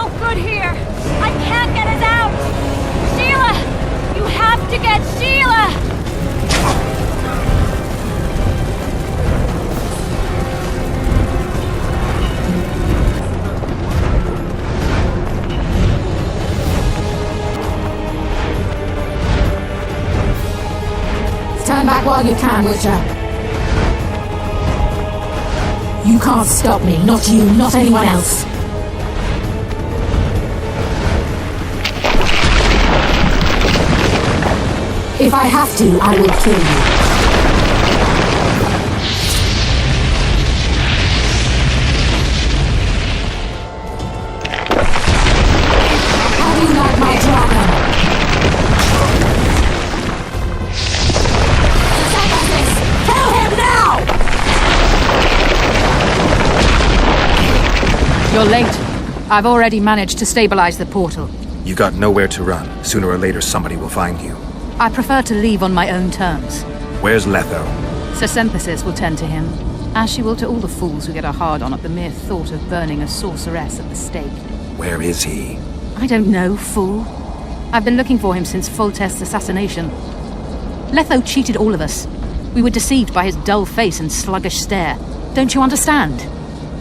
no good here. I can't get us out. Sheila! You have to get Sheila! Stand back while you can, Witcher. You can't stop me, not you, not anyone else. If I have to, I will kill you. How do you like my dragon? Kill him now! You're late. I've already managed to stabilize the portal. You got nowhere to run. Sooner or later somebody will find you. I prefer to leave on my own terms. Where's Letho? Sir Synthesis will tend to him, as she will to all the fools who get a hard-on at the mere thought of burning a sorceress at the stake. Where is he? I don't know, fool. I've been looking for him since Foltest's assassination. Letho cheated all of us. We were deceived by his dull face and sluggish stare. Don't you understand?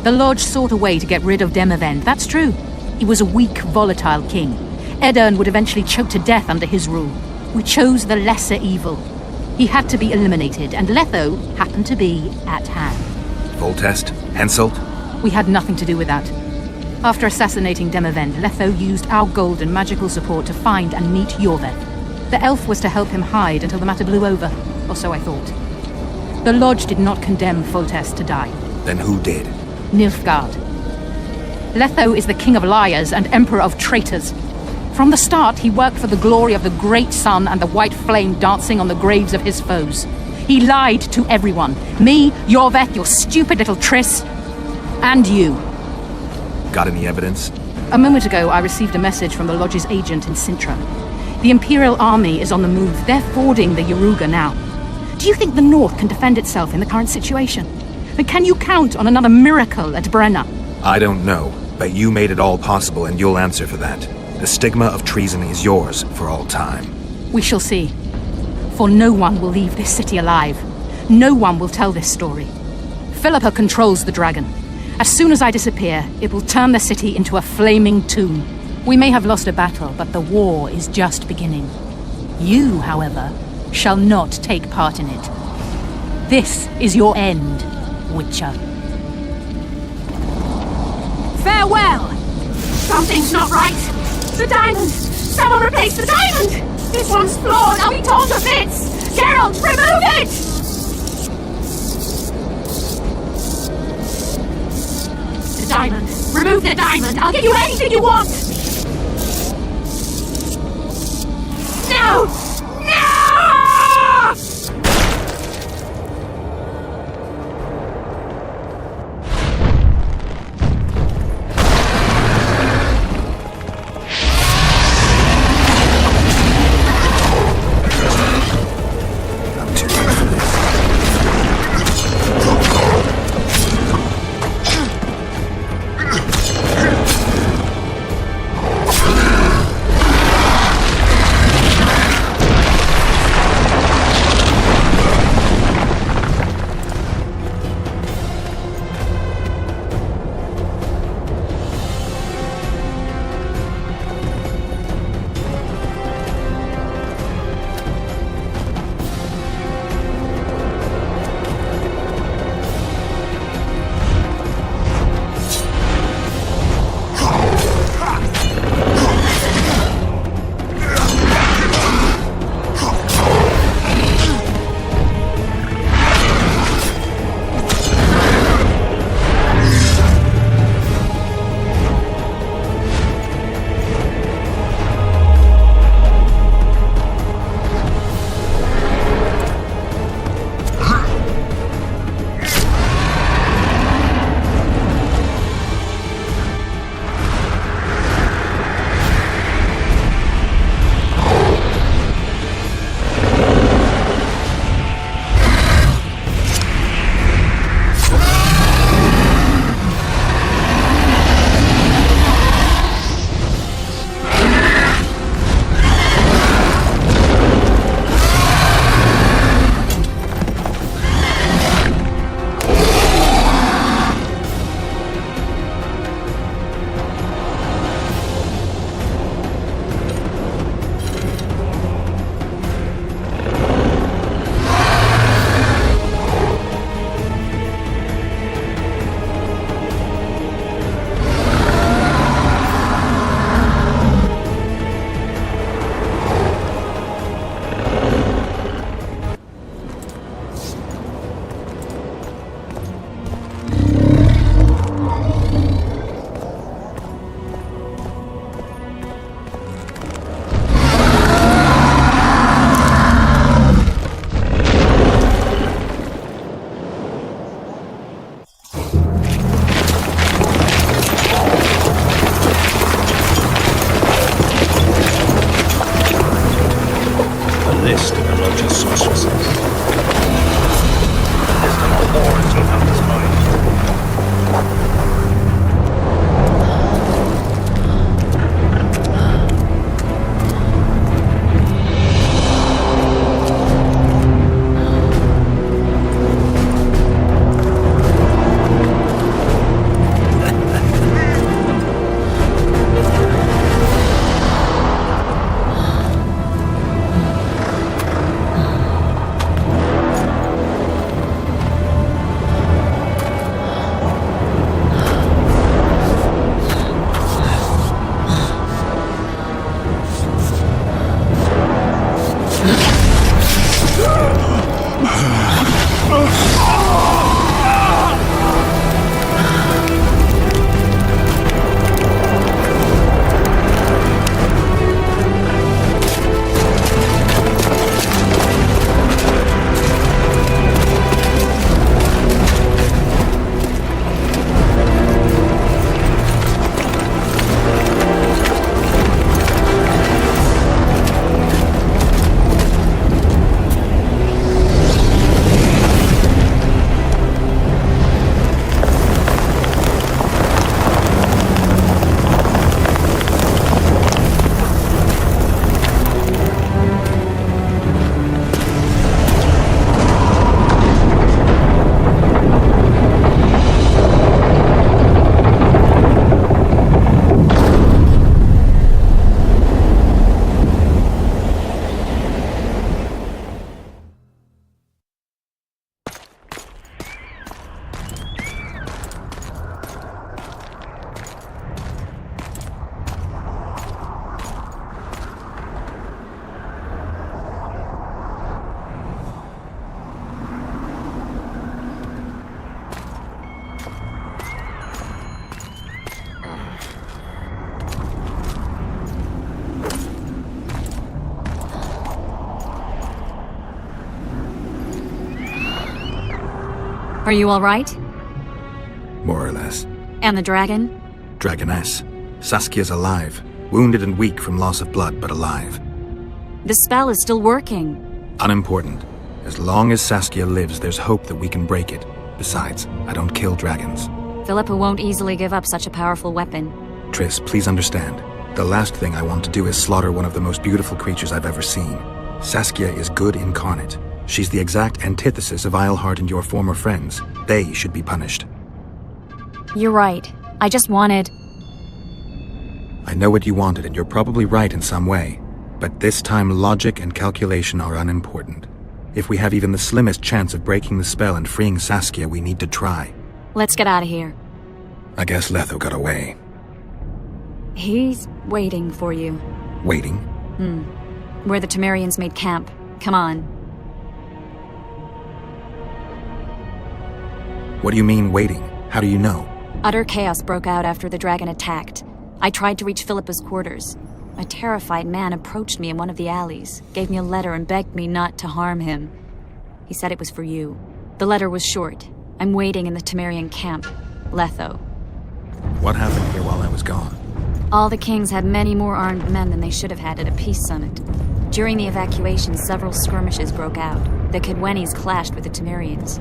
The Lodge sought a way to get rid of Demavend, that's true. He was a weak, volatile king. Aedirn would eventually choke to death under his rule. We chose the lesser evil. He had to be eliminated, and Letho happened to be at hand. Foltest? Henselt? We had nothing to do with that. After assassinating Demavend, Letho used our gold and magical support to find and meet Yorveth. The elf was to help him hide until the matter blew over, or so I thought. The Lodge did not condemn Foltest to die. Then who did? Nilfgaard. Letho is the king of liars and emperor of traitors. From the start, he worked for the glory of the great sun and the white flame dancing on the graves of his foes. He lied to everyone. Me, Yorveth, your stupid little Triss, and you. Got any evidence? A moment ago, I received a message from the Lodge's agent in Sintra. The Imperial army is on the move. They're fording the Yaruga now. Do you think the North can defend itself in the current situation? And can you count on another miracle at Brenna? I don't know, but you made it all possible and you'll answer for that. The stigma of treason is yours for all time. We shall see. For no one will leave this city alive. No one will tell this story. Philippa controls the dragon. As soon as I disappear, it will turn the city into a flaming tomb. We may have lost a battle, but the war is just beginning. You, however, shall not take part in it. This is your end, Witcher. Farewell! Something's not right! The diamond! Someone replace the diamond! This one's flawed! I'll be torn to bits! Geralt, remove it! The diamond! Remove the diamond! I'll give you anything you want! No! No! Are you alright? More or less. And the dragon? Dragoness. Saskia's alive. Wounded and weak from loss of blood, but alive. The spell is still working. Unimportant. As long as Saskia lives, there's hope that we can break it. Besides, I don't kill dragons. Philippa won't easily give up such a powerful weapon. Triss, please understand. The last thing I want to do is slaughter one of the most beautiful creatures I've ever seen. Saskia is good incarnate. She's the exact antithesis of Eilhart and your former friends. They should be punished. You're right. I just wanted... I know what you wanted, and you're probably right in some way. But this time, logic and calculation are unimportant. If we have even the slimmest chance of breaking the spell and freeing Saskia, we need to try. Let's get out of here. I guess Letho got away. He's waiting for you. Waiting? Where the Temerians made camp. Come on. What do you mean, waiting? How do you know? Utter chaos broke out after the dragon attacked. I tried to reach Philippa's quarters. A terrified man approached me in one of the alleys, gave me a letter and begged me not to harm him. He said it was for you. The letter was short. I'm waiting in the Temerian camp. Letho. What happened here while I was gone? All the kings had many more armed men than they should have had at a peace summit. During the evacuation, several skirmishes broke out. The Kedwenis clashed with the Temerians.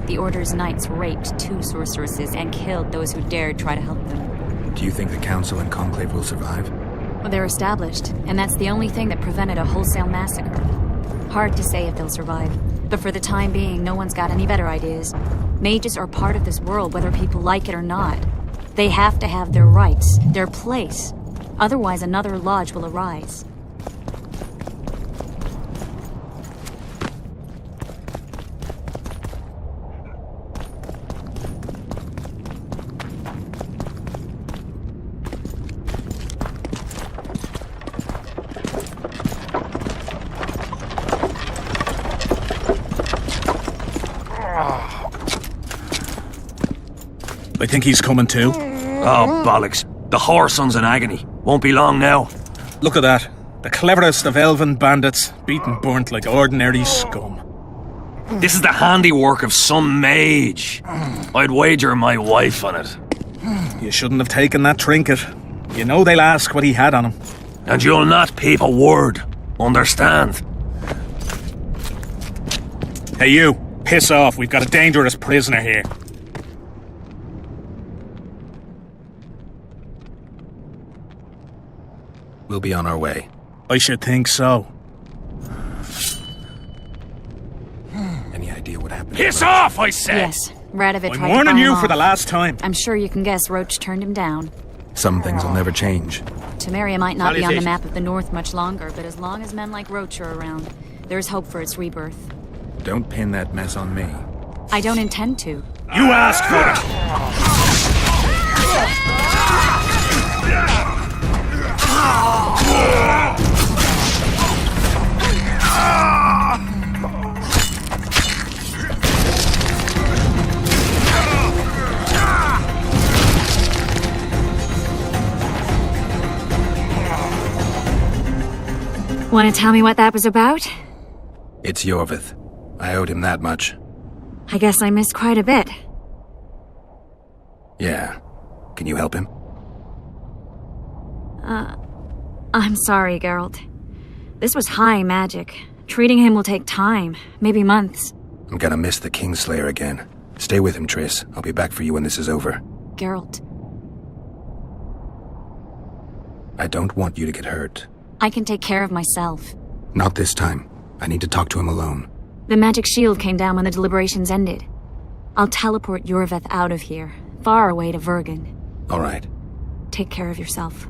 The Order's knights raped 2 sorceresses and killed those who dared try to help them. Do you think the Council and Conclave will survive? Well, they're established, and that's the only thing that prevented a wholesale massacre. Hard to say if they'll survive, but for the time being, no one's got any better ideas. Mages are part of this world, whether people like it or not. They have to have their rights, their place. Otherwise, another lodge will arise. I think he's coming too. Oh, bollocks. The whoreson's in agony. Won't be long now. Look at that. The cleverest of elven bandits, beaten burnt like ordinary scum. This is the handiwork of some mage. I'd wager my wife on it. You shouldn't have taken that trinket. You know they'll ask what he had on him. And you'll not peep a word. Understand? Hey you, piss off. We've got a dangerous prisoner here. We'll be on our way. I should think so. Any idea what happened? Piss off, I said! Yes, Radovid tried I'm to warning buy you him for the off. last time. I'm sure you can guess Roach turned him down. Some things will never change. Temeria might not be on the Salutations. map of the North much longer, but as long as men like Roach are around, there's hope for its rebirth. Don't pin that mess on me. I don't intend to. You asked for it. Want to tell me what that was about? It's Yorvith. I owed him that much. I guess I missed quite a bit. Yeah. Can you help him? I'm sorry, Geralt. This was high magic. Treating him will take time, maybe months. I'm gonna miss the Kingslayer again. Stay with him, Triss. I'll be back for you when this is over. Geralt, I don't want you to get hurt. I can take care of myself. Not this time. I need to talk to him alone. The magic shield came down when the deliberations ended. I'll teleport Yorvith out of here, far away to Vergen. All right. Take care of yourself.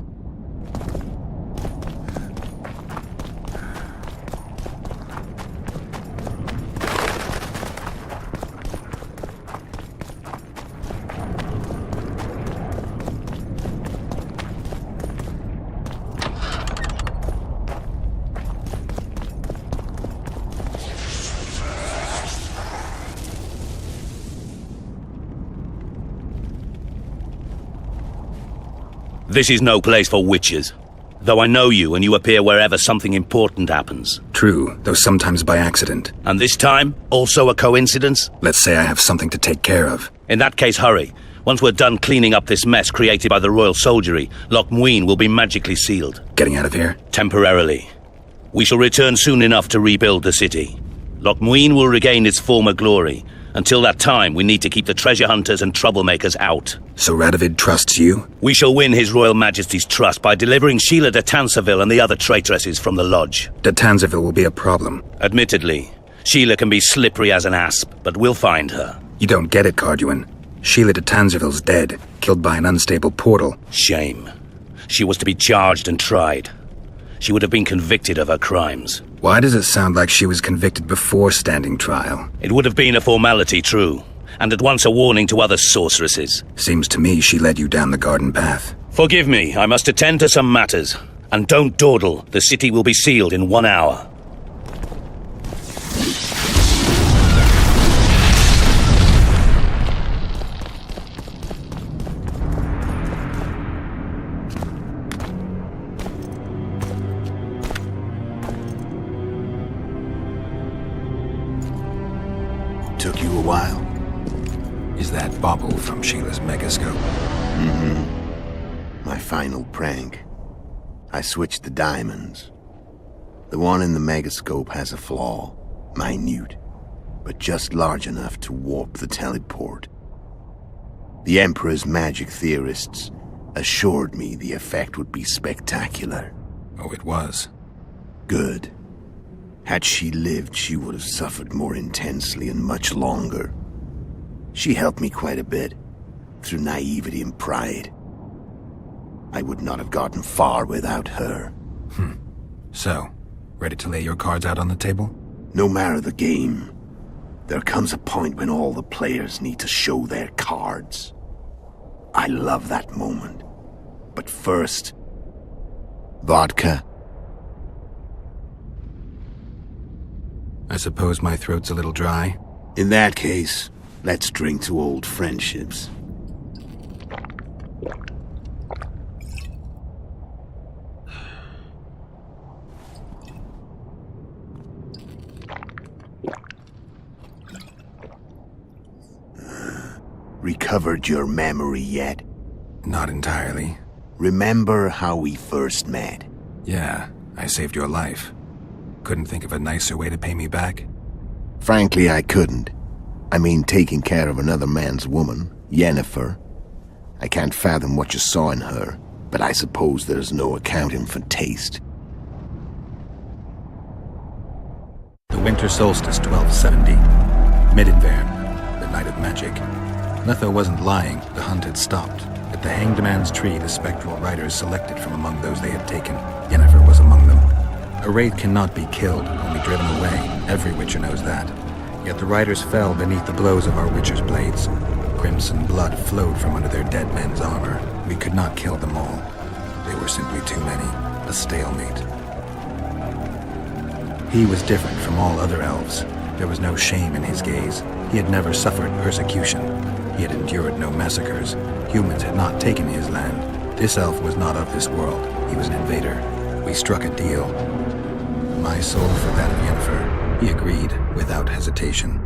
This is no place for witches. Though I know you and you appear wherever something important happens. true, though sometimes by accident. And this time, also a coincidence? Let's say I have something to take care of. In that case, hurry. Once we're done cleaning up this mess created by the royal soldiery, Loch Muin will be magically sealed. Getting out of here? Temporarily. We shall return soon enough to rebuild the city. Loch Muin will regain its former glory. Until that time, we need to keep the treasure hunters and troublemakers out. So Radovid trusts you? We shall win His Royal Majesty's trust by delivering Sheila de Tansarville and the other traitresses from the lodge. De Tansarville will be a problem. Admittedly, Sheila can be slippery as an asp, but we'll find her. You don't get it, Carduin. Sheila de Tansarville's dead, killed by an unstable portal. Shame. She was to be charged and tried. She would have been convicted of her crimes. Why does it sound like she was convicted before standing trial? It would have been a formality, true, and at once a warning to other sorceresses. Seems to me she led you down the garden path. Forgive me, I must attend to some matters. And don't dawdle, the city will be sealed in 1 hour. Took you a while? Is that bauble from Sheila's megascope? My final prank. I switched the diamonds. The one in the megascope has a flaw. Minute. But just large enough to warp the teleport. The Emperor's magic theorists assured me the effect would be spectacular. Oh, it was. Good. Had she lived, she would have suffered more intensely and much longer. She helped me quite a bit, through naivety and pride. I would not have gotten far without her. So, ready to lay your cards out on the table? No matter the game, there comes a point when all the players need to show their cards. I love that moment. But first, vodka. I suppose my throat's a little dry. In that case, let's drink to old friendships. Recovered your memory yet? Not entirely. Remember how we first met? Yeah, I saved your life. Couldn't think of a nicer way to pay me back? Frankly, I couldn't. I mean, taking care of another man's woman, Yennefer. I can't fathom what you saw in her, but I suppose there's no accounting for taste. The winter solstice 1270. Midinvern, the night of magic. Letho wasn't lying, the hunt had stopped. At the Hanged Man's Tree, the spectral riders selected from among those they had taken. Yennefer was among them. A wraith cannot be killed, only driven away. Every witcher knows that. Yet the riders fell beneath the blows of our witcher's blades. Crimson blood flowed from under their dead men's armor. We could not kill them all. They were simply too many. A stalemate. He was different from all other elves. There was no shame in his gaze. He had never suffered persecution. He had endured no massacres. Humans had not taken his land. This elf was not of this world. He was an invader. We struck a deal. My soul for that of Yennefer. He agreed without hesitation.